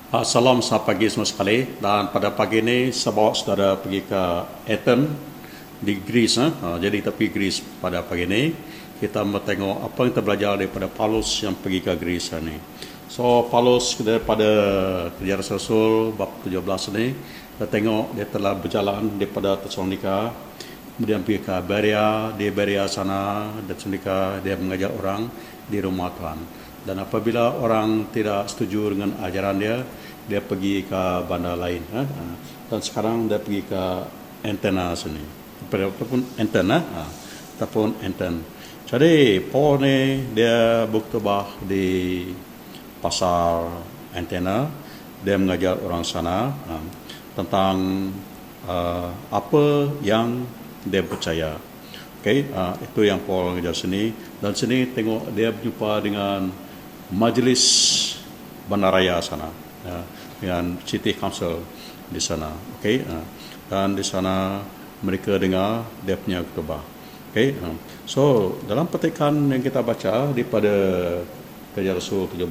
Salam selamat pagi semua sekali, dan pada pagi ini saya bawa saudara pergi ke Athens di Greece. Jadi kita pergi Greece pada pagi ini. Kita mau tengok apa yang kita belajar daripada Paulus yang pergi ke Greece ini. So Paulus daripada Kerja Rasul bab 17 ini, kita tengok dia telah berjalan daripada Tesalonika, kemudian pergi ke Berea. Di Berea sana Tesalonika dia mengajar orang di rumah Tuhan. Dan apabila orang tidak setuju dengan ajaran dia, dia pergi ke bandar lain. Dan sekarang dia pergi ke Antena sini. Ataupun Antena, ataupun Anten. Jadi Paul ni dia berkhutbah di pasar Antena. Dia mengajar orang sana tentang apa yang dia percaya. Okay, itu yang Paul mengajar sini. Dan sini tengok dia berjumpa dengan majlis bandaraya sana, dengan City Council di sana. Okay, dan di sana mereka dengar dia punya khutbah. Okay, so dalam petikan yang kita baca daripada Kerja Rasul 17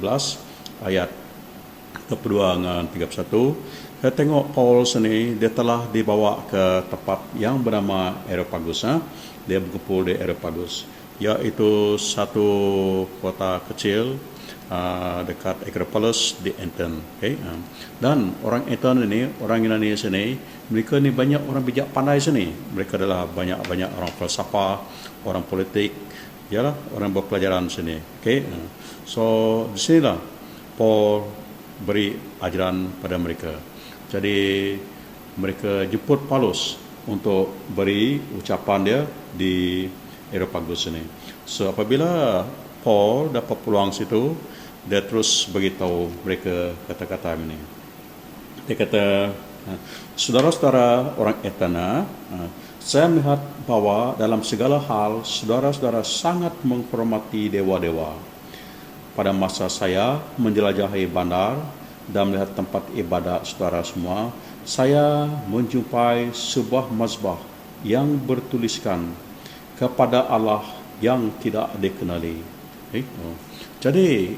ayat ke-2 dengan 31, kita tengok Paul sini dia telah dibawa ke tempat yang bernama Areopagus. Dia berkumpul di Areopagus, iaitu satu kota kecil dekat Acropolis di Athens. Okay? Dan orang Athens ini, orang Yunani sini, mereka ni banyak orang bijak pandai sini. Mereka adalah banyak orang falsafah, orang politik, ialah orang berpelajaran sini. Okay? So di sinilah Paul beri ajaran pada mereka. Jadi mereka jemput Paulus untuk beri ucapan dia di Areopagus ini. So apabila Paul dapat peluang situ, dia terus beritahu mereka kata-kata ini. Dia kata, saudara-saudara orang Athena, saya melihat bahwa dalam segala hal saudara-saudara sangat menghormati dewa-dewa. Pada masa saya menjelajahi bandar dan melihat tempat ibadat saudara semua, saya menjumpai sebuah mazbah yang bertuliskan kepada Allah yang tidak dikenali. Jadi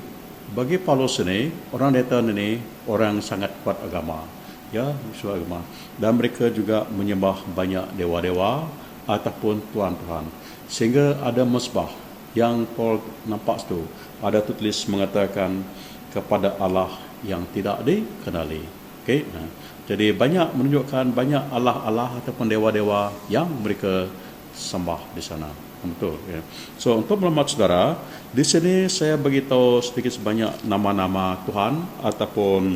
bagi Paulus ini, orang Athens ini orang sangat kuat agama, agama, dan mereka juga menyembah banyak dewa-dewa ataupun tuhan-tuhan, sehingga ada mazbah yang Paul nampak itu ada tulis mengatakan kepada Allah yang tidak dikenali. Okay? Jadi banyak menunjukkan banyak Allah-Allah ataupun dewa-dewa yang mereka sembah di sana. Betul. Ya. So untuk maklumat saudara, di sini saya beritahu sedikit sebanyak nama-nama Tuhan ataupun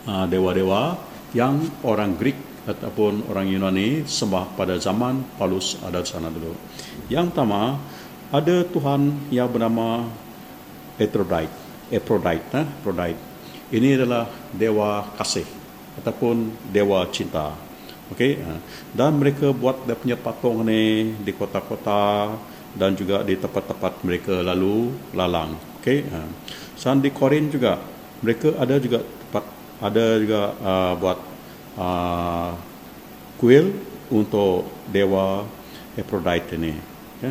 dewa-dewa yang orang Greek ataupun orang Yunani sembah pada zaman Paulus ada di sana dulu. Yang pertama, ada Tuhan yang bernama Aphrodite. Ini adalah dewa kasih ataupun dewa cinta. Okey, dan mereka buat dia punya patung ni di kota-kota dan juga di tempat-tempat mereka lalu lalang. Okey, dan di Korin juga mereka ada juga buat kuil untuk dewa Aphrodite ini. Okay?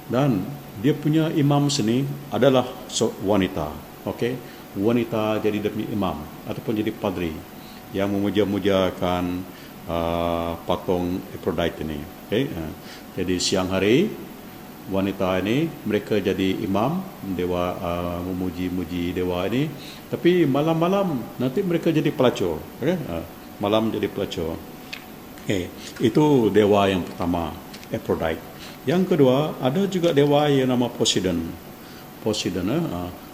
Dan dia punya imam sini adalah wanita. Okey, wanita jadi dia punya imam ataupun jadi padri yang memuja-mujakan patung Aphrodite ini. Okay? Jadi siang hari wanita ini mereka jadi imam dewa, memuji-muji dewa ini, tapi malam-malam nanti mereka jadi pelacur. Okay? Malam jadi pelacur. Okay. Itu dewa yang pertama, Aphrodite. Yang kedua, ada juga dewa yang nama Poseidon.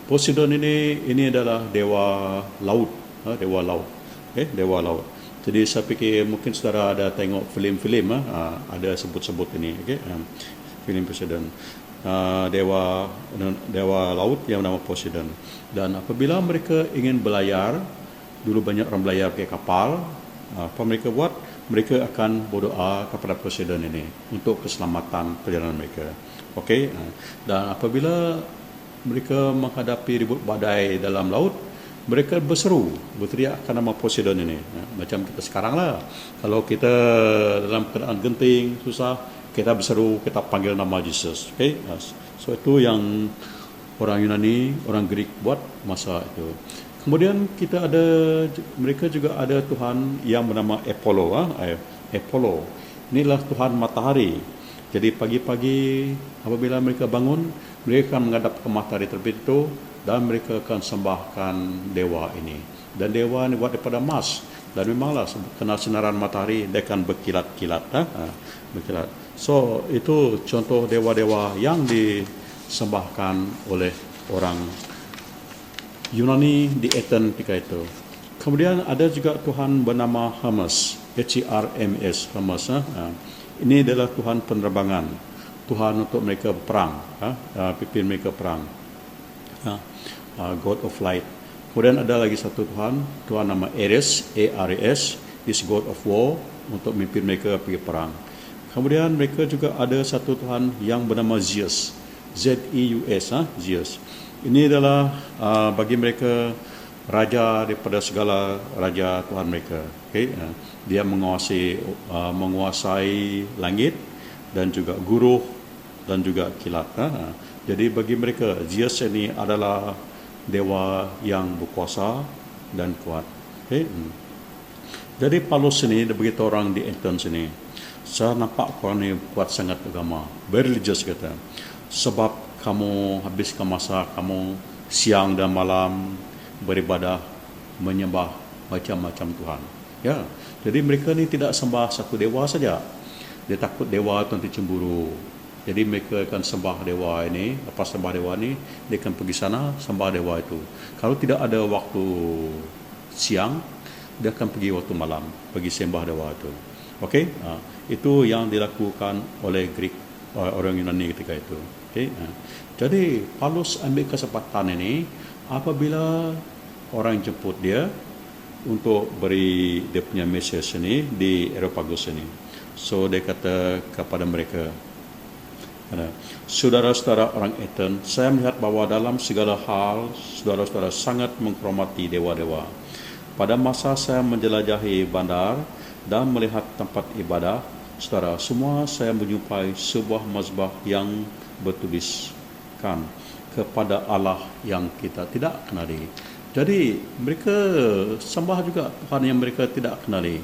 Poseidon ini adalah dewa laut, dewa laut. Okay? Dewa laut. Jadi saya fikir mungkin saudara ada tengok filem-filem, ada sebut-sebut ini, okay? Filem Poseidon, dewa laut yang nama Poseidon. Dan apabila mereka ingin berlayar, dulu banyak orang berlayar pakai kapal, apa mereka buat? Mereka akan berdoa kepada Poseidon ini untuk keselamatan perjalanan mereka. Okey, dan apabila mereka menghadapi ribut badai dalam laut, mereka berteriak akan nama Poseidon ini. Macam kita sekarang lah, kalau kita dalam keadaan genting, susah, kita berseru, kita panggil nama Jesus. Okay? So itu yang orang Yunani, orang Greek buat masa itu. Kemudian mereka juga ada Tuhan yang bernama Apollo. Apollo. Inilah Tuhan matahari. Jadi pagi-pagi apabila mereka bangun, mereka akan menghadap ke matahari terbit itu dan mereka akan sembahkan dewa ini. Dan dewa ini buat daripada emas. Dan memanglah kena sinaran matahari dia akan berkilat-kilat. Berkilat. So itu contoh dewa-dewa yang disembahkan oleh orang Yunani di Athens ketika itu. Kemudian ada juga Tuhan bernama Hermes, Hermes, Hermes. Ini adalah Tuhan penerbangan, Tuhan untuk mereka perang, pimpin mereka perang, God of Light. Kemudian ada lagi satu Tuhan nama Ares, A-R-E-S, is God of War, untuk memimpin mereka pergi perang. Kemudian mereka juga ada satu Tuhan yang bernama Zeus, Z-E-U-S, Zeus. Ini adalah bagi mereka raja daripada segala raja Tuhan mereka. Okay? Dia menguasai langit dan juga guruh dan juga kilat. Jadi bagi mereka Zeus ini adalah dewa yang berkuasa dan kuat. Okay? Jadi Paulus ini begitu orang di Athens ini, saya nampak orang ini kuat sangat agama, very religious kata. Sebab kamu habiskan masa kamu siang dan malam beribadah, menyembah macam-macam Tuhan. Ya, jadi mereka ni tidak sembah satu dewa saja. Dia takut dewa itu nanti cemburu. Jadi mereka akan sembah dewa ini. Lepas sembah dewa ini, dia akan pergi sana sembah dewa itu. Kalau tidak ada waktu siang, dia akan pergi waktu malam, pergi sembah dewa itu. Okey, itu yang dilakukan oleh Greek, orang Yunani ketika itu. Okay. Jadi Paulus ambil kesempatan ini apabila orang jemput dia untuk beri dia punya message ini di Areopagus ini. So dia kata kepada mereka, saudara-saudara orang Athens, saya melihat bahwa dalam segala hal saudara-saudara sangat menghormati dewa-dewa. Pada masa saya menjelajahi bandar dan melihat tempat ibadah, saudara, semua saya menjumpai sebuah mazbah yang bertuliskan kepada Allah yang kita tidak kenali. Jadi mereka sembah juga Tuhan yang mereka tidak kenali.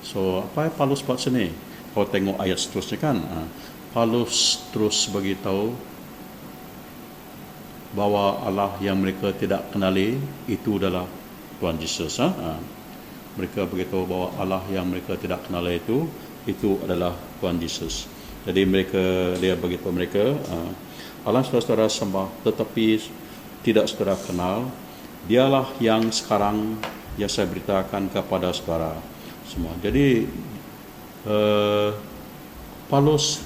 So apa yang Paulus buat sini? Kalau tengok ayat seterusnya kan, Paulus terus beritahu bahwa Allah yang mereka tidak kenali itu adalah Tuhan Yesus. Mereka beritahu bahwa Allah yang mereka tidak kenali itu adalah Tuhan Yesus. Jadi dia beritahu mereka, Allah saudara sembah tetapi tidak saudara kenal, dialah yang sekarang yang saya beritakan kepada saudara semua. Jadi Paulus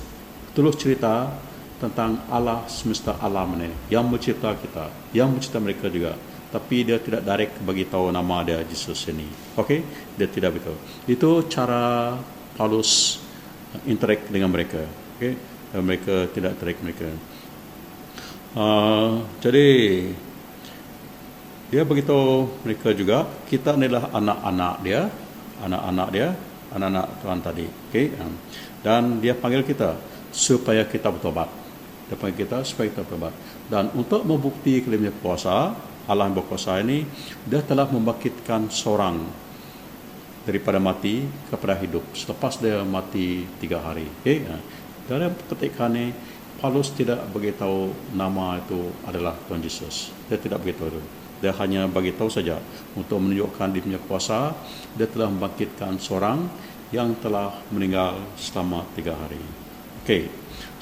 terus cerita tentang Allah semesta alam ini yang mencipta kita, yang mencipta mereka juga. Tapi dia tidak direct bagi tahu nama dia Yesus ini. Okey, dia tidak begitu. Itu cara Paulus interact dengan mereka. Okey, mereka tidak interact mereka. Jadi dia beritahu mereka juga, kita inilah anak-anak dia, anak-anak Tuhan tadi. Okey, dan dia panggil kita supaya kita bertobat. Dia panggil kita supaya kita bertobat. Dan untuk membukti dia punya kuasa, Allah yang berkuasa ini, dia telah membangkitkan seorang daripada mati kepada hidup selepas dia mati 3 hari. Okay? Dalam ketika ini Paulus tidak beritahu nama itu adalah Tuhan Yesus. Dia tidak beritahu itu. Dia hanya beritahu saja untuk menunjukkan dia punya kuasa. Dia telah membangkitkan seorang yang telah meninggal selama 3 hari. Okay.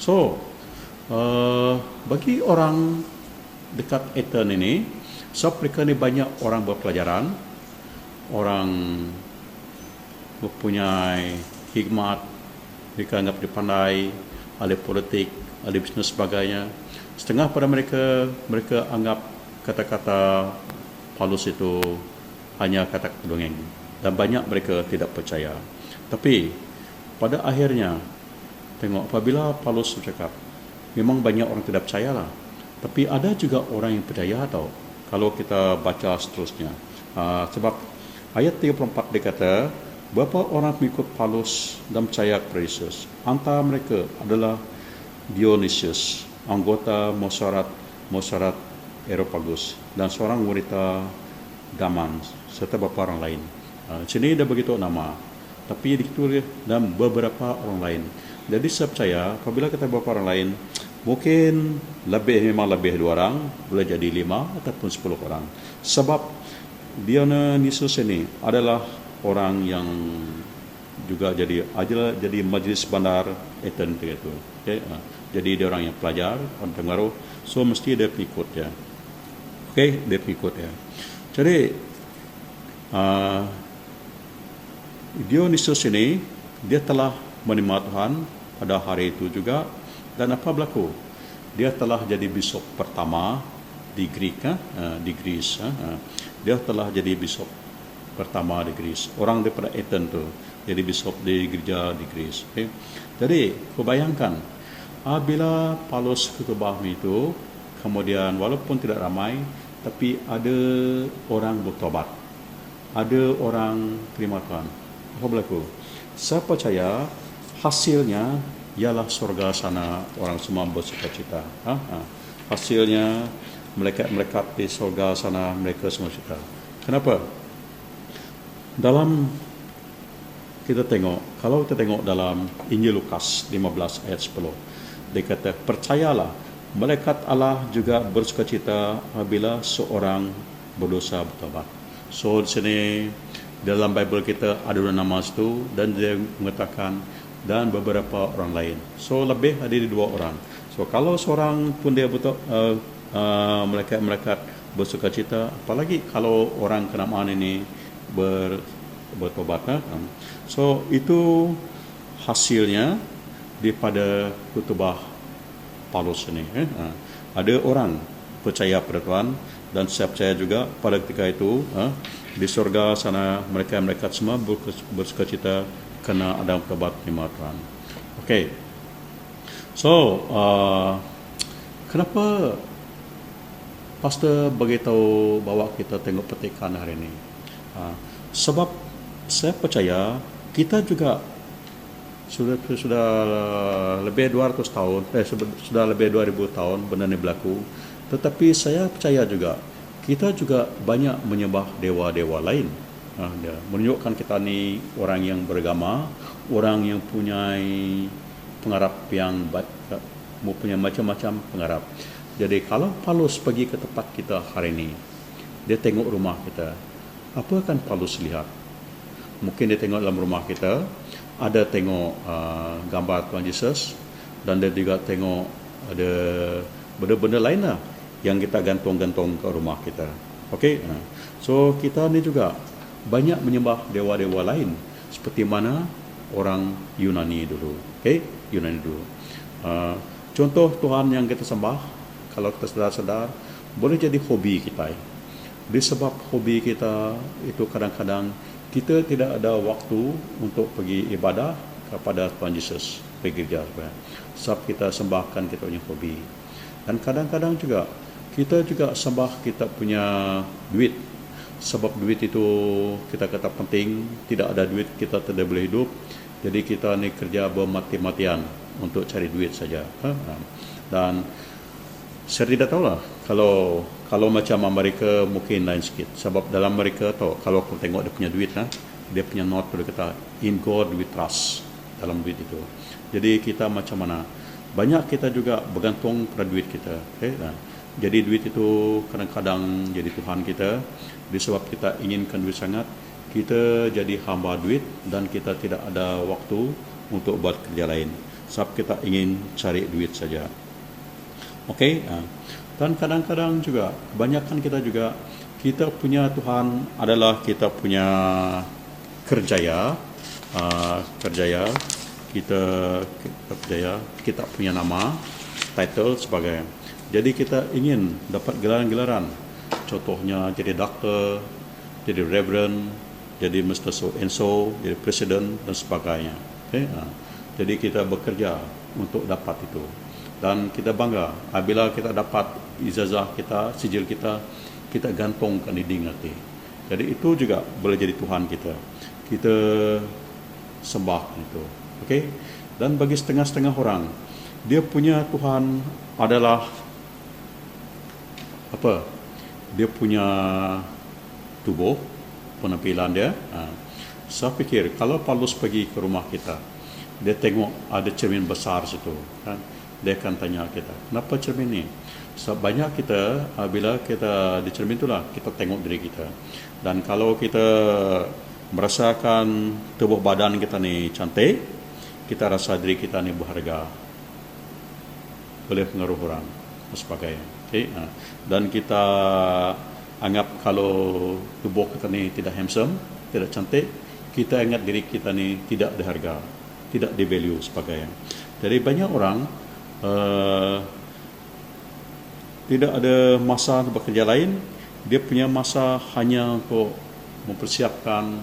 So bagi orang dekat Athens ini, sebab mereka ni banyak orang berpelajaran, orang mempunyai hikmat, mereka anggap dia pandai, ahli politik, ahli bisnes sebagainya. Setengah pada mereka anggap kata-kata Paulus itu hanya kata-kata dongeng, dan banyak mereka tidak percaya. Tapi pada akhirnya tengok apabila Paulus bercakap, memang banyak orang tidak percayalah, tapi ada juga orang yang percaya tau. Kalau kita baca seterusnya, sebab ayat 34 dia kata, beberapa orang mengikut Paulus dan percaya kepada Yesus. Antara mereka adalah Dionysius, anggota Masyarakat Areopagus, dan seorang wanita Gaman serta beberapa orang lain. Sini dia begitu nama, tapi ditulis dan beberapa orang lain. Jadi saya percaya apabila kita beberapa orang lain, mungkin memang lebih 2 orang, boleh jadi 5 ataupun 10 orang. Sebab Dionysius ini adalah orang yang juga jadi majlis bandar Athens itu. Okay? Jadi dia orang yang pelajar, orang pengaruh, so mesti dia pengikut ya. Okay? Dia pengikut ya. Jadi Dionysius ini dia telah menerima Tuhan pada hari itu juga, dan apa berlaku? Dia telah jadi bishop pertama di Greece. Dia telah jadi bishop pertama di Greece. Orang daripada Athens tu jadi bishop di gereja di Greece. Okay? Jadi, kau bayangkan, bila Paulus khotbah itu, kemudian walaupun tidak ramai, tapi ada orang bertobat, ada orang terima Tuhan. Apa berlaku? Saya percaya hasilnya ialah surga sana, orang semua bersukacita. Hasilnya mereka di surga sana, mereka semua cita. Kenapa? Dalam kita tengok, kalau kita tengok dalam Injil Lukas 15 ayat 10, dia kata, percayalah, malaikat Allah juga bersukacita apabila seorang berdosa bertobat. So di sini dalam Bible kita ada nama itu, dan dia mengatakan dan beberapa orang lain. So lebih ada 2 orang. So kalau seorang pun dia malaikat bersukacita, apalagi kalau orang kenamaan ini bertobat. So itu hasilnya daripada khotbah Paulus ini. Ada orang percaya pada Tuhan, dan saya percaya juga pada ketika itu di surga sana mereka semua bersukacita kerana ada bertobat terima Tuhan. Okay. So kenapa pastor beritahu bawa kita tengok petikan hari ini? Sebab saya percaya kita juga sudah lebih 200 tahun, sudah lebih 2000 tahun benda ini berlaku. Tetapi saya percaya juga kita juga banyak menyembah dewa-dewa lain. Dia menunjukkan kita ni orang yang beragama, orang yang punya pengharap yang punya macam-macam pengharap. Jadi kalau Paulus pergi ke tempat kita hari ini, dia tengok rumah kita, apa akan Paulus lihat? Mungkin dia tengok dalam rumah kita, ada tengok gambar Tuhan Yesus, dan dia juga tengok ada benda-benda lain lah yang kita gantung-gantung ke rumah kita. Okay? So kita ni juga banyak menyembah dewa-dewa lain, seperti mana orang Yunani dulu. Okay? Yunani dulu. Contoh Tuhan yang kita sembah, kalau kita sedar-sedar, boleh jadi hobi kita. Disebab hobi kita itu kadang-kadang kita tidak ada waktu untuk pergi ibadah kepada Tuhan Yesus, pergi gereja. Sebab kita sembahkan kita punya hobi. Dan kadang-kadang juga kita juga sembah kita punya duit. Sebab duit itu kita kata penting, tidak ada duit kita tidak boleh hidup. Jadi kita ni kerja bermati-matian untuk cari duit saja. Dan saya tidak tahulah kalau macam Amerika mungkin lain sikit. Sebab dalam Amerika tu kalau aku tengok dia punya duit, dia punya note tu dia kata in God we trust dalam duit itu. Jadi kita macam mana? Banyak kita juga bergantung pada duit kita. Okay? Jadi duit itu kadang-kadang jadi Tuhan kita. Disebab kita inginkan duit sangat, kita jadi hamba duit dan kita tidak ada waktu untuk buat kerja lain. Sebab kita ingin cari duit saja. Okey. Dan kadang-kadang juga, kebanyakan kita juga, kita punya Tuhan adalah kita punya kerjaya, kita punya nama, title sebagai. Jadi kita ingin dapat gelaran-gelaran. Contohnya jadi doktor, jadi reverend, jadi Mr. So and so, jadi presiden dan sebagainya. Okay? Jadi kita bekerja untuk dapat itu. Dan kita bangga apabila kita dapat ijazah kita, sijil kita, kita gantungkan di dinding hati. Jadi itu juga boleh jadi Tuhan kita. Kita sembah itu. Okay? Dan bagi setengah-setengah orang, dia punya Tuhan adalah apa? Dia punya tubuh, penampilan dia. Saya fikir kalau Paulus pergi ke rumah kita, dia tengok ada cermin besar situ, kan? Dia akan tanya kita, kenapa cermin ni? So, banyak kita bila kita di cermin itulah kita tengok diri kita. Dan kalau kita merasakan tubuh badan kita ni cantik, kita rasa diri kita ni berharga, boleh pengaruh orang dan sebagainya. Okay? Dan kita anggap kalau tubuh kita ni tidak handsome, tidak cantik, kita ingat diri kita ni tidak diharga, tidak di value sebagainya. Jadi banyak orang tidak ada masa bekerja lain, dia punya masa hanya untuk mempersiapkan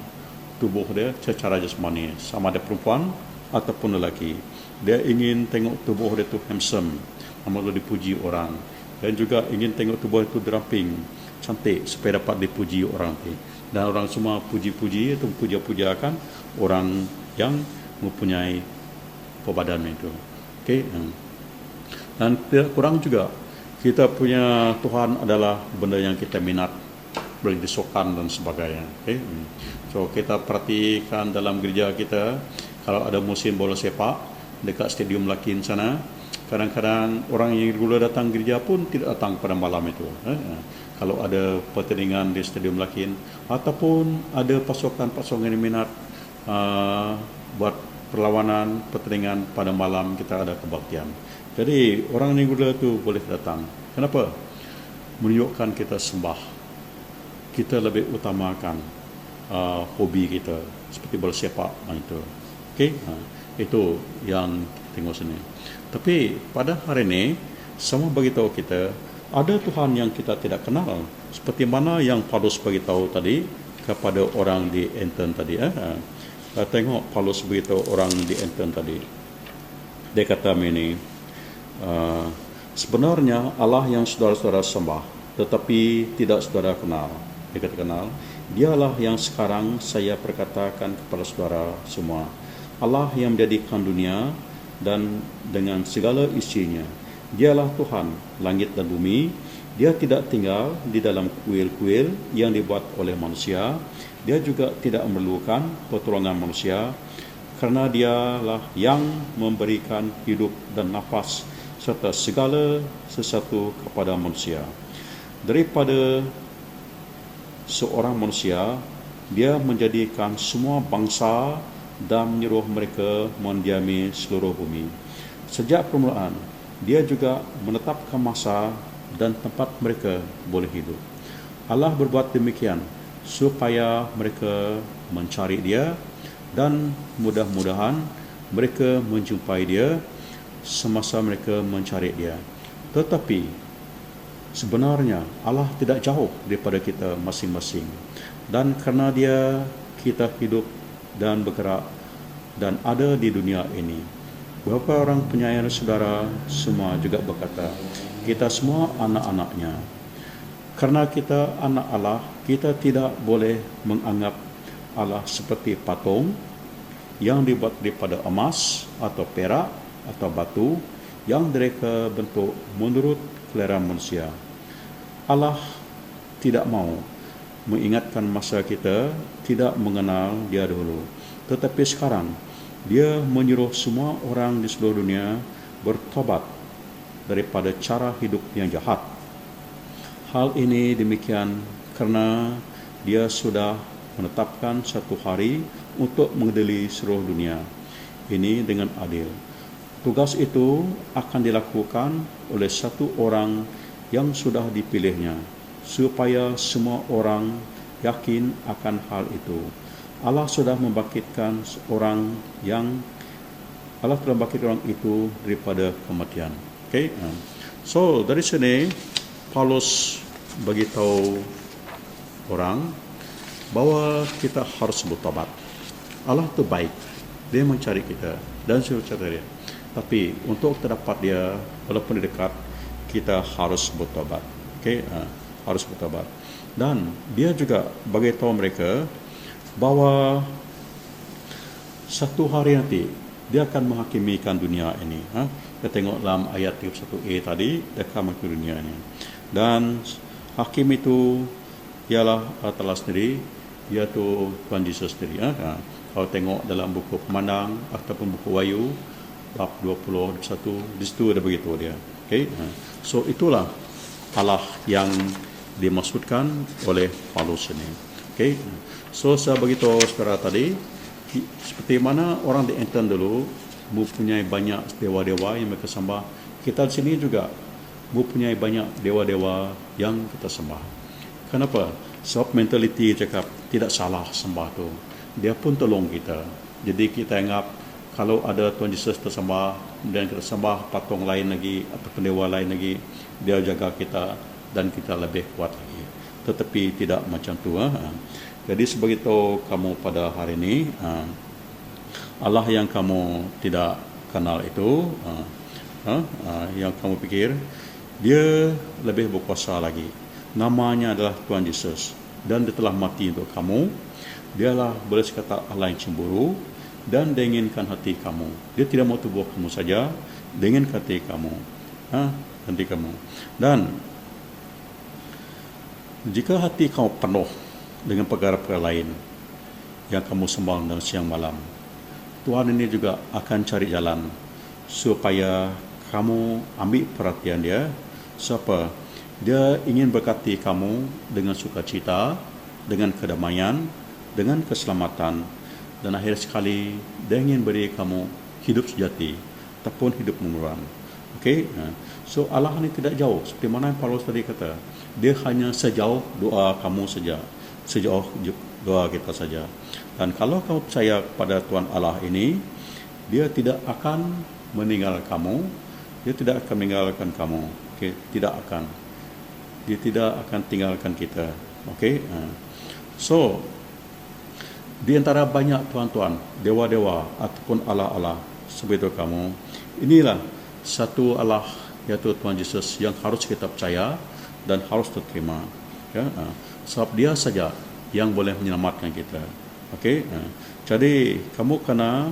tubuh dia secara jasmani, sama ada perempuan ataupun lelaki. Dia ingin tengok tubuh dia tu handsome, maksudnya dipuji orang, dan juga ingin tengok tubuh itu diramping, cantik supaya dapat dipuji orang tu. Dan orang semua puji-puji atau puja-pujakan orang yang mempunyai perbadan itu. Okay? Dan tidak kurang juga, kita punya Tuhan adalah benda yang kita minat, boleh disukan dan sebagainya. Okay? So kita perhatikan dalam gereja kita, kalau ada musim bola sepak dekat stadium Lakin sana, kadang-kadang orang yang regular datang gereja pun tidak datang pada malam itu. Kalau ada pertandingan di stadium Lakin, ataupun ada pasukan-pasukan yang minat buat perlawanan pertandingan pada malam, kita ada kebaktian. Jadi orang regular tu boleh datang. Kenapa? Menunjukkan kita sembah, kita lebih utamakan hobi kita seperti bola sepak itu. Okay? Itu yang kita tengok sini. Tapi pada hari ini sama beritahu kita ada Tuhan yang kita tidak kenal, seperti mana yang Paulus beritahu tadi kepada orang di Athens tadi. Tengok Paulus beritahu orang di Athens tadi. Dia kata ini, sebenarnya Allah yang saudara-saudara sembah tetapi tidak saudara kenal. Dia kata kenal, dialah yang sekarang saya perkatakan kepada saudara semua. Allah yang menjadikan dunia dan dengan segala isinya. Dialah Tuhan langit dan bumi. Dia tidak tinggal di dalam kuil-kuil yang dibuat oleh manusia. Dia juga tidak memerlukan pertolongan manusia, karena dialah yang memberikan hidup dan nafas serta segala sesuatu kepada manusia. Daripada seorang manusia, dia menjadikan semua bangsa dan menyuruh mereka mendiami seluruh bumi. Sejak permulaan, dia juga menetapkan masa dan tempat mereka boleh hidup. Allah berbuat demikian supaya mereka mencari dia, dan mudah-mudahan mereka menjumpai dia semasa mereka mencari dia. Tetapi sebenarnya Allah tidak jauh daripada kita masing-masing, dan kerana dia kita hidup dan bergerak dan ada di dunia ini. Beberapa orang penyayang saudara semua juga berkata, kita semua anak-anaknya. Karena kita anak Allah, kita tidak boleh menganggap Allah seperti patung yang dibuat daripada emas atau perak atau batu yang mereka bentuk menurut selera manusia. Allah tidak mau mengingatkan masa kita tidak mengenal dia dahulu. Tetapi sekarang, dia menyuruh semua orang di seluruh dunia bertobat daripada cara hidup yang jahat. Hal ini demikian kerana dia sudah menetapkan satu hari untuk mengadili seluruh dunia ini dengan adil. Tugas itu akan dilakukan oleh satu orang yang sudah dipilihnya, supaya semua orang yakin akan hal itu. Allah sudah membangkitkan orang itu daripada kematian. Okay? So dari sini Paulus beritahu orang bahawa kita harus bertobat. Allah itu baik, dia mencari kita dan suruh cari dia. Tapi untuk terdapat dia, walaupun dekat, kita harus bertobat. Okay? Harus bertobat. Dan dia juga beritahu mereka bahawa satu hari nanti dia akan menghakimikan dunia ini. Kita tengok dalam ayat 31a tadi, dia akan menghakimi dunia ini. Dan hakim itu ialah Allah sendiri, iaitu Tuhan Yesus sendiri. Kalau tengok dalam buku Pemanang ataupun buku Wahyu bab 20, 21, di situ ada begitu dia. Okay? So itulah Allah yang dimaksudkan oleh Paulus ini. Okay? So saya beritahu saudara tadi, seperti mana orang di Enten dulu mempunyai banyak dewa-dewa yang mereka sembah. Kita di sini juga mempunyai banyak dewa-dewa yang kita sembah. Kenapa? Sebab mentaliti cakap tidak salah sembah tu. Dia pun tolong kita. Jadi kita anggap kalau ada Tuhan Yesus tersembah dan kita sembah patung lain lagi atau dewa lain lagi, dia jaga kita dan kita lebih kuat lagi. Tetapi tidak macam tu. Jadi sebegitu kamu pada hari ini, Allah yang kamu tidak kenal itu, yang kamu pikir dia lebih berkuasa lagi. Namanya adalah Tuhan Yesus dan dia telah mati untuk kamu. Dialah boleh sekata Allah yang cemburu dan dia inginkan hati kamu. Dia tidak mau tubuh kamu saja, dia ingin hati kamu. Hati kamu. Dan jika hati kamu penuh dengan perkara-perkara lain yang kamu sembah dalam siang malam, Tuhan ini juga akan cari jalan supaya kamu ambil perhatian dia. Siapa? Dia ingin berkati kamu dengan sukacita, dengan kedamaian, dengan keselamatan, dan akhir sekali dia ingin beri kamu hidup sejati ataupun hidup mengulang. Okay? So Allah ini tidak jauh seperti mana yang Paulus tadi kata. Dia hanya sejauh doa kamu saja, sejauh doa kita saja. Dan kalau kamu percaya kepada Tuhan Allah ini, dia tidak akan meninggalkan kamu, dia tidak akan meninggalkan kamu. Okay? Tidak akan. Dia tidak akan tinggalkan kita. Okay? So di antara banyak tuan-tuan, dewa-dewa ataupun Allah-Allah seperti itu kamu, inilah satu Allah, yaitu Tuhan Yesus yang harus kita percaya dan harus diterima. Ya? Sebab dia saja yang boleh menyelamatkan kita. Okay? Jadi kamu kena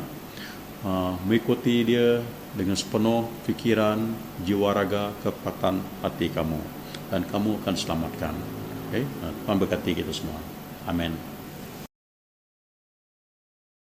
mengikuti dia dengan sepenuh fikiran, jiwa raga, kekuatan hati kamu, dan kamu akan selamatkan. Okay? Tuhan berkati kita semua. Amin.